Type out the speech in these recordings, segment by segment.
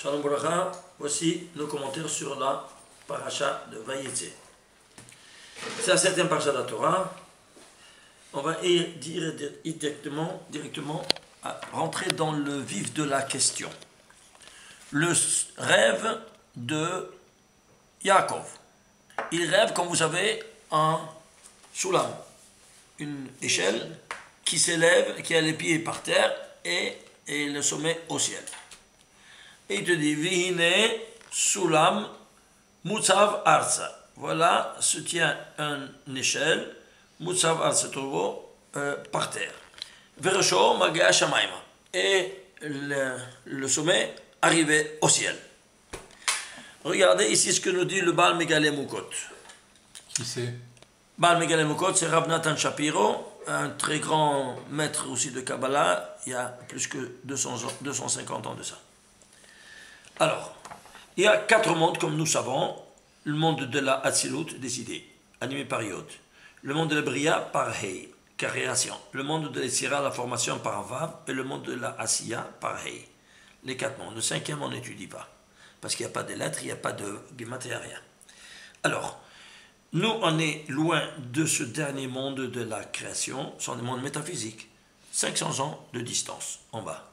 Shalom Bracha, voici nos commentaires sur la paracha de Vayetze. C'est la 7e paracha de la Torah. On va directement rentrer dans le vif de la question. Le rêve de Yaakov. Il rêve, comme vous savez, un soulam, une échelle qui s'élève, qui a les pieds par terre et le sommet au ciel. Et il te dit, Vihine Sulam Mutsav Arsa. Voilà, se tient une échelle, Mutsav Arsa Tovo, par terre. Veresho Magia Shamaima. Et le sommet arrivait au ciel. Regardez ici ce que nous dit le Baal Megale Mukot. Qui c'est? Baal Megale Mukot, c'est Rav Nathan Shapiro, un très grand maître aussi de Kabbalah, il y a plus que 250 ans de ça. Alors, il y a 4 mondes, comme nous savons. Le monde de la Hatzilut, des idées, animé par Yod. Le monde de la Bria, par Hei, création. Le monde de l'Etzira, la formation, par Vav. Et le monde de la Asiya, par Hei. Les 4 mondes. Le 5e, on n'étudie pas. Parce qu'il n'y a pas de lettres, il n'y a pas de gematria, rien. Alors, nous, on est loin de ce dernier monde de la création. Ce sont des mondes métaphysiques. 500 ans de distance, en bas.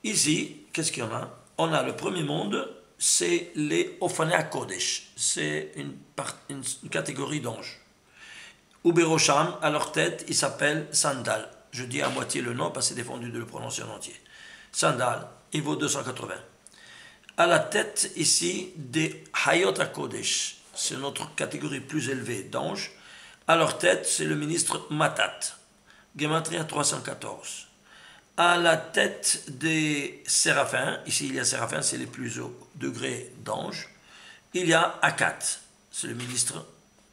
Ici, qu'est-ce qu'il y en a? On a le premier monde, c'est les Ophanei Kodesh. C'est une catégorie d'anges. Uberosham, à leur tête, ils s'appellent Sandal. Je dis à moitié le nom parce que c'est défendu de le prononcer en entier. Sandal, il vaut 280. À la tête, ici, des Hayot Kodesh. C'est notre catégorie plus élevée d'anges. À leur tête, c'est le ministre Matat. Gematria 314. À la tête des séraphins, ici il y a séraphins, c'est les plus hauts degrés d'anges, il y a Akat, c'est le ministre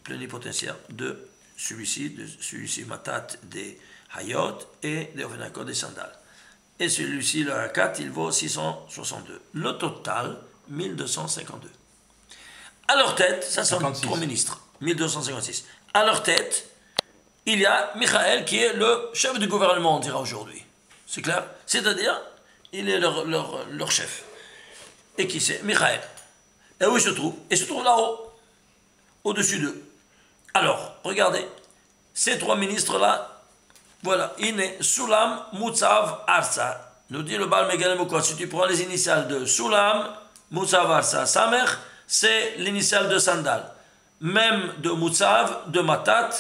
plénipotentiaire de celui-ci Matat des Hayot et des Ophanei des Sandal. Et celui-ci, le Akat, il vaut 662. Le total, 1252. À leur tête, ça sont 3 ministres, 1256. À leur tête, il y a Michael qui est le chef du gouvernement, on dira aujourd'hui. C'est clair? C'est-à-dire, il est leur chef. Et qui c'est? Michael. Et où il se trouve? Il se trouve là-haut, au-dessus d'eux. Alors, regardez, ces 3 ministres-là, voilà, Ine, Sulam, Mutsav, Arsa. Nous dit le Baal Megale Mukot, si tu prends les initiales de Sulam, Mutsav, Arsa, Samer, c'est l'initiale de Sandal. Même de Mutsav, de Matat,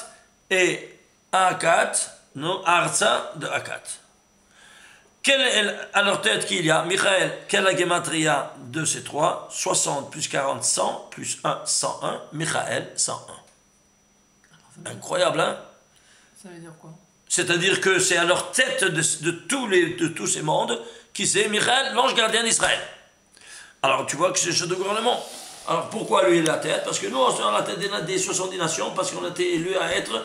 et Akat, non, Arsa, de Akat. Quelle est à leur tête qu'il y a? Michael, quelle est la gematria de ces 3? 60 plus 40, 100, plus 1, 101. Michael, 101. Incroyable, hein? Ça veut dire quoi? C'est-à-dire que c'est à leur tête de tous ces mondes qui c'est Michael, l'ange gardien d'Israël. Alors tu vois que c'est ce de gouvernement. Alors pourquoi lui il est la tête? Parce que nous on est à la tête des 70 nations, parce qu'on a été élus à être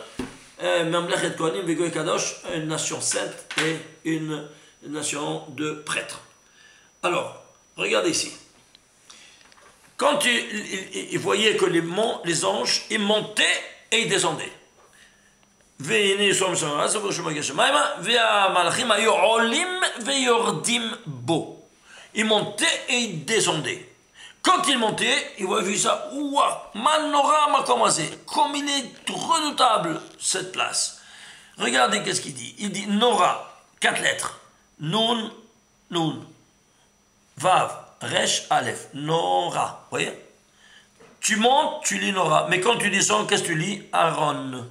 Mamlechet Kohanim Vegoy Kadosh, une nation sainte et une nation de prêtres. Alors, regardez ici. Quand il voyait que les anges, ils montaient et ils descendaient. Ils montaient et ils descendaient. Quand ils montaient, ils voyaient ça. Ouah, Manora m'a commencé. Comme il est redoutable, cette place. Regardez qu'est-ce qu'il dit. Il dit Nora, 4 lettres. Nun, Nun, Vav, Resh, Aleph, Nora. Vous voyez? Tu montes, tu lis Nora. Mais quand tu descends, qu'est-ce que tu lis? Aaron.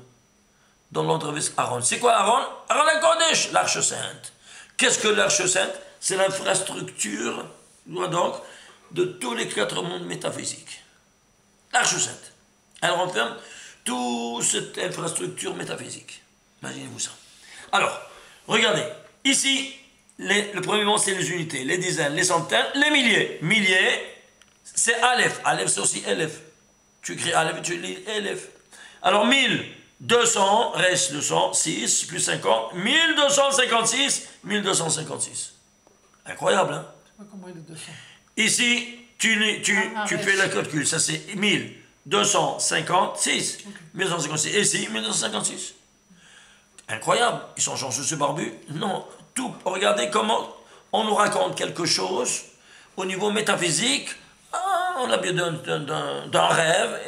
Dans l'autre Aaron. C'est quoi Aaron? Aaron la Kodesh, l'arche sainte. Qu'est-ce que l'arche sainte? C'est l'infrastructure, donc, de tous les 4 mondes métaphysiques. L'arche sainte. Elle renferme toute cette infrastructure métaphysique. Imaginez-vous ça. Alors, regardez. Ici, le premier monde, c'est les unités, les dizaines, les centaines, les milliers. Milliers, c'est Aleph. Aleph, c'est aussi Elef. Tu écris Aleph, tu lis Elef. Alors, 1200, reste 200, 6, plus 50, 1256, 1256. Incroyable, hein? Comment il est 200? Ici, tu fais le calcul. Ça, c'est 1256. Okay. 1256. Et ici, 1256. Incroyable. Ils sont chanceux, ce barbu? Non. Tout. Regardez comment on nous raconte quelque chose Au niveau métaphysique, on a bien d'un rêve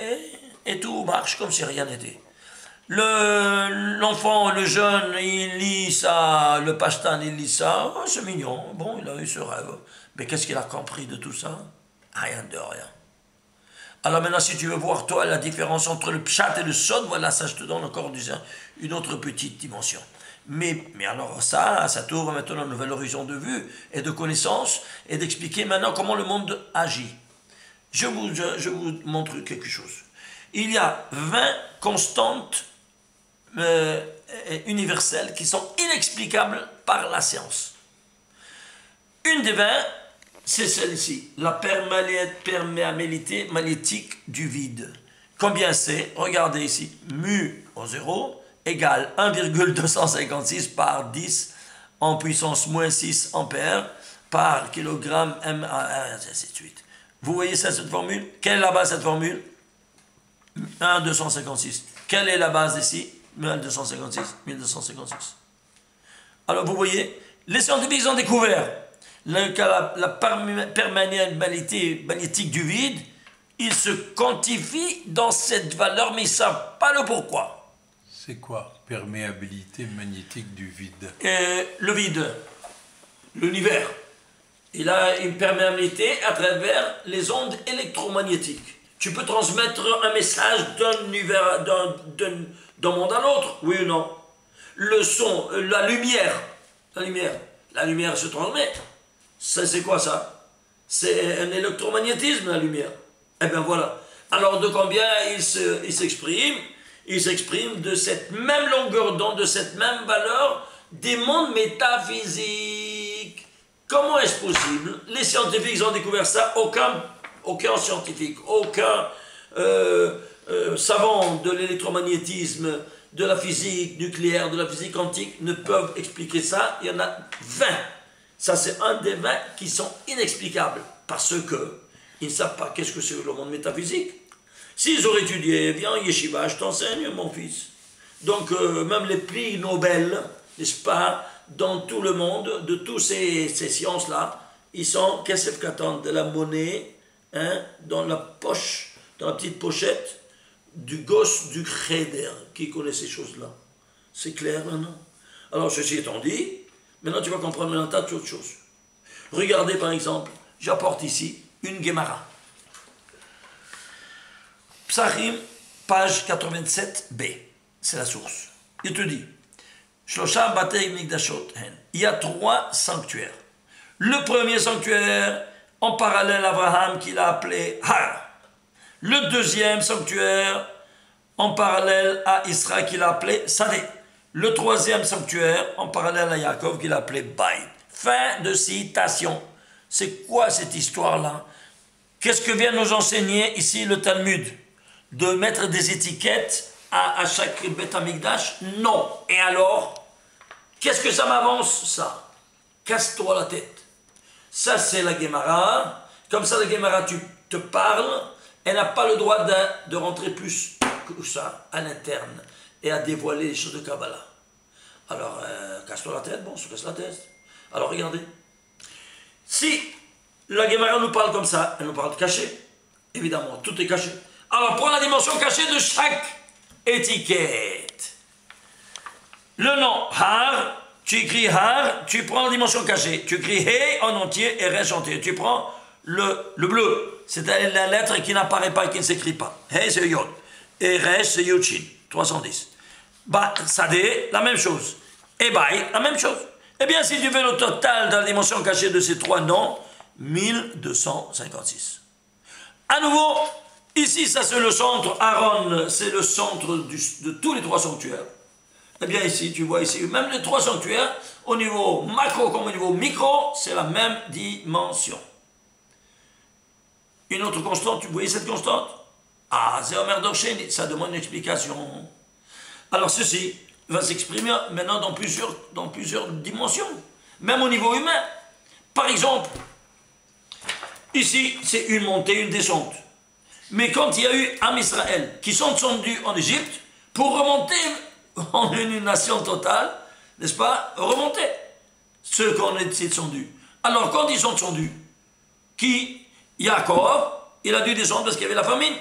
et tout marche comme si rien n'était. L'enfant, le jeune, il lit ça, le pashtan, il lit ça, oh, c'est mignon, bon, il a eu ce rêve. Mais qu'est-ce qu'il a compris de tout ça? Rien de rien. Alors maintenant, si tu veux voir, toi, la différence entre le pshat et le sod, voilà, ça, je te donne encore une autre petite dimension. Mais alors ça t'ouvre maintenant un nouvel horizon de vue et de connaissance et d'expliquer maintenant comment le monde agit. Je vous montre quelque chose. Il y a 20 constantes universelles qui sont inexplicables par la science. Une des 20, c'est celle-ci, la perméabilité magnétique du vide. Combien c'est? Regardez ici, mu au 0 égale 1,256 par 10 en puissance moins 6 ampères par kilogramme m, ainsi de suite. Vous voyez ça, cette formule? Quelle est la base de cette formule? 1,256. Quelle est la base ici? 1256. Alors vous voyez, les scientifiques ont découvert la perméabilité magnétique du vide. Ils se quantifient dans cette valeur, mais ils ne savent pas le pourquoi. C'est quoi, perméabilité magnétique du vide? Le vide, l'univers, il a une perméabilité à travers les ondes électromagnétiques. Tu peux transmettre un message d'un univers, d'un monde à l'autre, oui ou non? Le son, la lumière se transmet. Ça, c'est quoi ça? C'est un électromagnétisme, la lumière. Eh bien voilà. Alors de combien il s'exprime? Il s'exprime de cette même longueur d'onde, de cette même valeur, des mondes métaphysiques. Comment est-ce possible? Les scientifiques ont découvert ça, aucun scientifique, aucun savant de l'électromagnétisme, de la physique nucléaire, de la physique quantique ne peuvent expliquer ça. Il y en a 20. Ça, c'est un des 20 qui sont inexplicables parce qu'ils ne savent pas qu'est-ce que c'est le monde métaphysique. S'ils auraient étudié, viens yeshiva, je t'enseigne, mon fils. Donc, même les prix Nobel, n'est-ce pas, dans tout le monde, de toutes ces sciences-là, ils sont, qu'est-ce qu'attendent? De la monnaie, hein, dans la poche, dans la petite pochette du gosse du Cheder, qui connaît ces choses-là. C'est clair maintenant? Alors, ceci étant dit, maintenant tu vas comprendre un tas d'autres choses. Regardez par exemple, j'apporte ici une Gemara. Psachim, page 87b, c'est la source. Il te dit, Shlosha Batei Mikdashot Hen. Il y a 3 sanctuaires. Le premier sanctuaire, en parallèle à Abraham, qu'il a appelé Har. Le deuxième sanctuaire, en parallèle à Israël, qu'il a appelé Sadeh. Le troisième sanctuaire, en parallèle à Yaakov, qu'il a appelé Baït. Fin de citation. C'est quoi cette histoire-là? Qu'est-ce que vient nous enseigner ici le Talmud? De mettre des étiquettes à chaque Beth Amikdash? Non. Et alors? Qu'est-ce que ça m'avance, ça? Casse-toi la tête. Ça, c'est la Gemara. Comme ça, la Gemara, tu te parles. Elle n'a pas le droit de rentrer plus que ça à l'interne et à dévoiler les choses de Kabbalah. Alors, casse-toi la tête, bon, se casse la tête. Alors, regardez. Si la Gemara nous parle comme ça, elle nous parle de caché. Évidemment, tout est caché. Alors, prends la dimension cachée de chaque étiquette. Le nom Har, tu écris Har, tu prends la dimension cachée. Tu écris He en entier et Resh en entier. Tu prends le bleu, c'est la lettre qui n'apparaît pas et qui ne s'écrit pas. He, c'est Yod. Et Resh, c'est Yochin, 310. Bah, Sadeh, la même chose. Et Baï, la même chose. Eh bien, si tu fais le total de la dimension cachée de ces 3 noms, 1256. À nouveau, ici, ça c'est le centre. Aaron, c'est le centre de tous les 3 sanctuaires. Eh bien, ici, tu vois ici, même les 3 sanctuaires, au niveau macro comme au niveau micro, c'est la même dimension. Une autre constante, vous voyez cette constante? Ah, c'est Omer Dorchen, ça demande une explication. Alors ceci va s'exprimer maintenant dans plusieurs dimensions, même au niveau humain. Par exemple, ici, c'est une montée, une descente. Mais quand il y a eu Am Israël qui sont descendus en Égypte, pour remonter en une nation totale, n'est-ce pas, remonter ceux qu'on est descendus. Alors quand ils sont descendus, Qui Yaakov, il a dû descendre parce qu'il y avait la famine.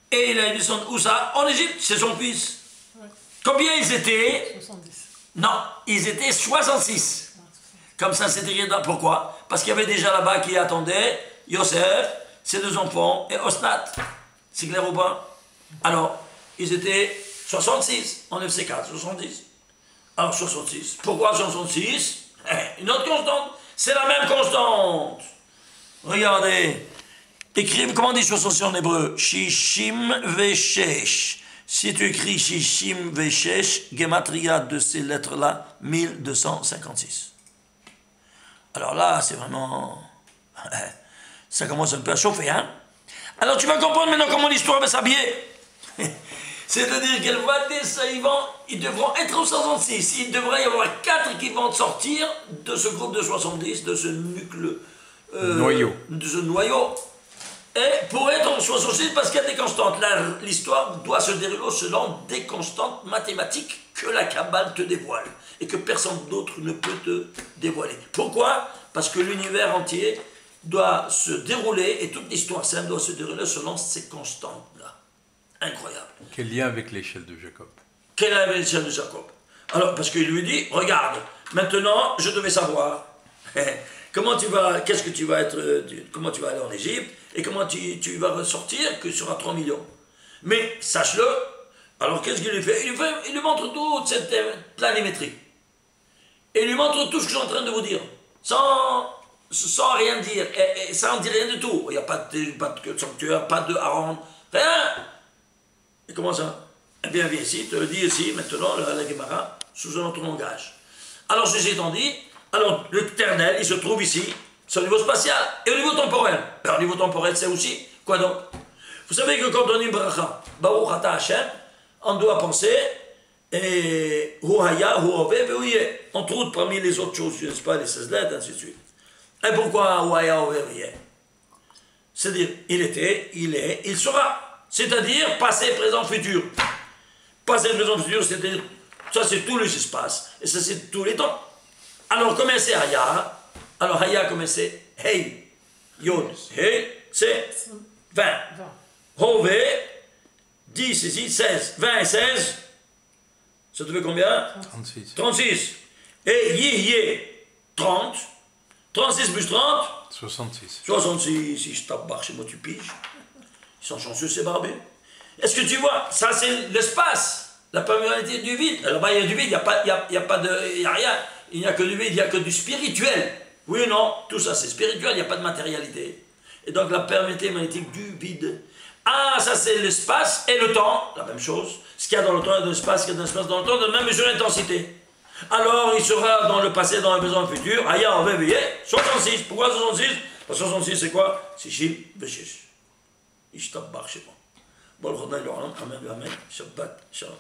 Et il a dû descendre où ça? En Égypte, c'est son fils. Ouais. Combien ils étaient? 70. Non, ils étaient 66. Comme ça, c'était écrit. Pourquoi? Parce qu'il y avait déjà là-bas qui attendait Yosef, ses 2 enfants et Osnat. C'est clair ou pas? Alors, ils étaient 66 en FC4, 70. Alors 66. Pourquoi 66? Une autre constante. C'est la même constante. Regardez. Écrivez, comment on dit 66 en hébreu? Shishim veshesh. Si tu écris Shishim veshesh, Gematria de ces lettres-là, 1256. Alors là, c'est vraiment... Ça commence un peu à chauffer, hein? Alors tu vas comprendre maintenant comment l'histoire va s'habiller. C'est-à-dire qu'elle va ils devront être au 66. Il devrait y avoir 4 qui vont sortir de ce groupe de 70, de ce nucléo. Noyau. De ce noyau. Et pour être en 66, parce qu'il y a des constantes. L'histoire doit se dérouler selon des constantes mathématiques que la Kabbale te dévoile. Et que personne d'autre ne peut te dévoiler. Pourquoi? Parce que l'univers entier doit se dérouler, et toute l'histoire sainte doit se dérouler selon ces constantes-là. Incroyable. Quel lien avec l'échelle de Jacob? Quelle est l'échelle de Jacob? Alors, parce qu'il lui dit, regarde, maintenant, je devais savoir comment tu vas, qu'est-ce que tu vas être, comment tu vas aller en Égypte, et comment tu vas ressortir, que tu seras 3 millions. Mais, sache-le, alors qu'est-ce qu'il lui fait? Il lui montre toute cette planimétrie. Et il lui montre tout ce que je suis en train de vous dire, sans rien dire, et ça n'en dit rien du tout. Il n'y a pas de sanctuaire, pas de harangue, rien. Et comment ça? Eh bien, viens ici, te le dis ici, maintenant, la Gemara, sous un autre langage. Alors, ceci étant dit, alors, l'éternel, il se trouve ici, c'est au niveau spatial, et au niveau temporel. Alors, au niveau temporel, c'est aussi, quoi donc? Vous savez que quand on dit bracha, Baruch Ata Hashem, on doit penser, et Hu Haya, Hu Hove, Hu Yeh. Entre autres, parmi les autres choses, n'est-ce pas, les 16 lettres, ainsi de suite. Et pourquoi Hu Haya, Hu Hove, Hu Yeh? C'est-à-dire, il était, il est, il sera. C'est-à-dire passé, présent, futur. Passé, présent, futur, c'est-à-dire, ça c'est tous les espaces, et ça c'est tous les temps. Alors, comment c'est Haya? Alors, Haya, comment c'est Hey, Yod, Hey, c'est 20. Hove, 10 ici, 16. 20 et 16, ça te fait combien? 36. 36. Et Yé, 30. 36 plus 30? 66. 66, si je tape barre chez moi, tu piges. Ils sont chanceux, ces barbus. Est-ce que tu vois? Ça, c'est l'espace, la perméabilité du vide. Alors, il y a du vide, il n'y a rien. Il n'y a que du vide, il n'y a que du spirituel. Oui ou non? Tout ça, c'est spirituel, il n'y a pas de matérialité. Et donc, la perméabilité magnétique du vide. Ah, ça, c'est l'espace et le temps, la même chose. Ce qu'il y a dans le temps et dans l'espace, ce qu'il y a dans l'espace, dans le temps, de la même mesure d'intensité. Alors, il sera dans le passé, dans le présent, le futur. Aya, on va veiller. 66. Pourquoi 66? Parce que 66, c'est quoi? C'est Shim, Veshesh. Ishtab Bar Shema. Bon, le Amen, Amen, Shabbat, Shalom.